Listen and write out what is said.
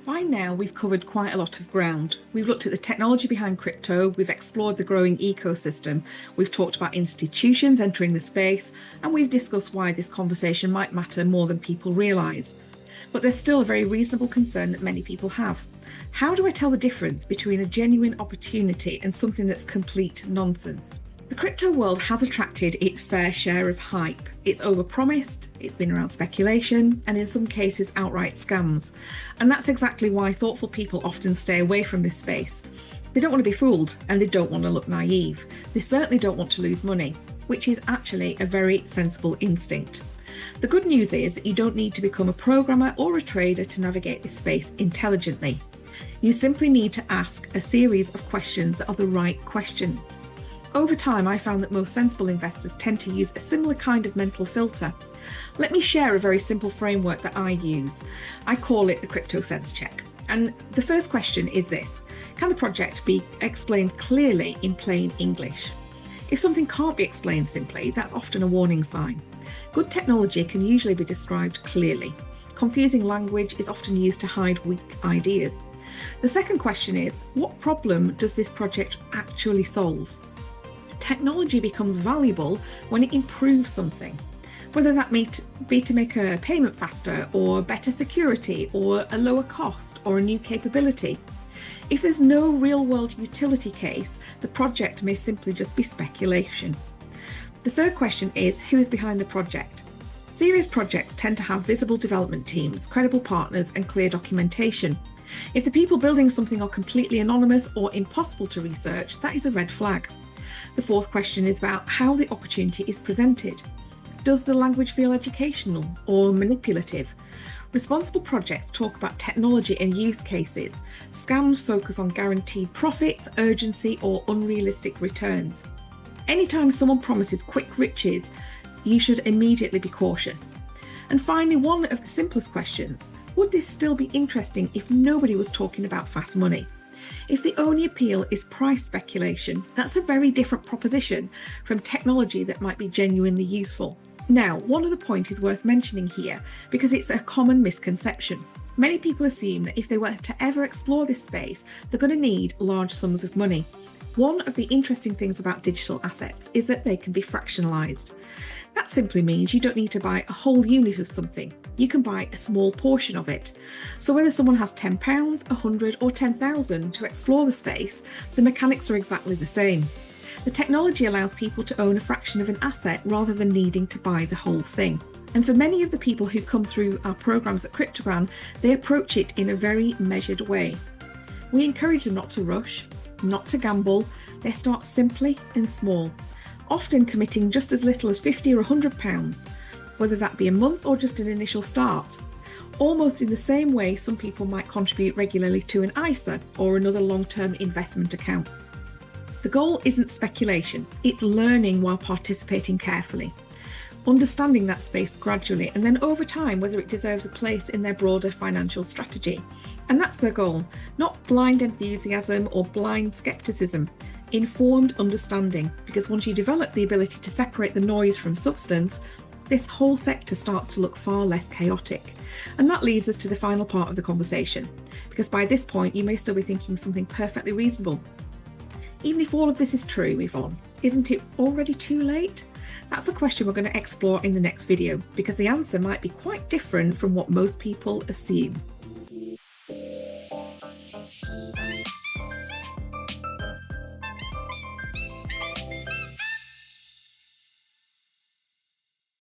By now, we've covered quite a lot of ground. We've looked at the technology behind crypto, we've explored the growing ecosystem, we've talked about institutions entering the space, and we've discussed why this conversation might matter more than people realise. But there's still a very reasonable concern that many people have. How do I tell the difference between a genuine opportunity and something that's complete nonsense? The crypto world has attracted its fair share of hype. It's overpromised, it's been around speculation, and in some cases outright scams. And that's exactly why thoughtful people often stay away from this space. They don't want to be fooled, and they don't want to look naive. They certainly don't want to lose money, which is actually a very sensible instinct. The good news is that you don't need to become a programmer or a trader to navigate this space intelligently. You simply need to ask a series of questions that are the right questions. Over time, I found that most sensible investors tend to use a similar kind of mental filter. Let me share a very simple framework that I use. I call it the crypto sense check. And the first question is this: can the project be explained clearly in plain English? If something can't be explained simply, that's often a warning sign. Good technology can usually be described clearly. Confusing language is often used to hide weak ideas. The second question is, what problem does this project actually solve? Technology becomes valuable when it improves something, whether that be to make a payment faster, or better security, or a lower cost, or a new capability. If there's no real-world utility case, the project may simply just be speculation. The third question is, who is behind the project? Serious projects tend to have visible development teams, credible partners, and clear documentation. If the people building something are completely anonymous or impossible to research, that is a red flag. The fourth question is about how the opportunity is presented. Does the language feel educational or manipulative? Responsible projects talk about technology and use cases. Scams focus on guaranteed profits, urgency, or unrealistic returns. Anytime someone promises quick riches, you should immediately be cautious. And finally, one of the simplest questions: would this still be interesting if nobody was talking about fast money? If the only appeal is price speculation, that's a very different proposition from technology that might be genuinely useful. Now, one other point is worth mentioning here because it's a common misconception. Many people assume that if they were to ever explore this space, they're going to need large sums of money. One of the interesting things about digital assets is that they can be fractionalized. That simply means you don't need to buy a whole unit of something. You can buy a small portion of it. So whether someone has £10, £100 or £10,000 to explore the space, the mechanics are exactly the same. The technology allows people to own a fraction of an asset rather than needing to buy the whole thing. And for many of the people who come through our programs at CryptoGran, they approach it in a very measured way. We encourage them not to rush, not to gamble. They start simply and small, often committing just as little as £50 or £100, whether that be a month or just an initial start. Almost in the same way some people might contribute regularly to an ISA or another long-term investment account. The goal isn't speculation, it's learning while participating carefully, understanding that space gradually, and then over time whether it deserves a place in their broader financial strategy. And that's their goal, not blind enthusiasm or blind skepticism, informed understanding, because once you develop the ability to separate the noise from substance, this whole sector starts to look far less chaotic. And that leads us to the final part of the conversation, because by this point you may still be thinking something perfectly reasonable. Even if all of this is true, Yvonne, isn't it already too late? That's a question we're going to explore in the next video, because the answer might be quite different from what most people assume.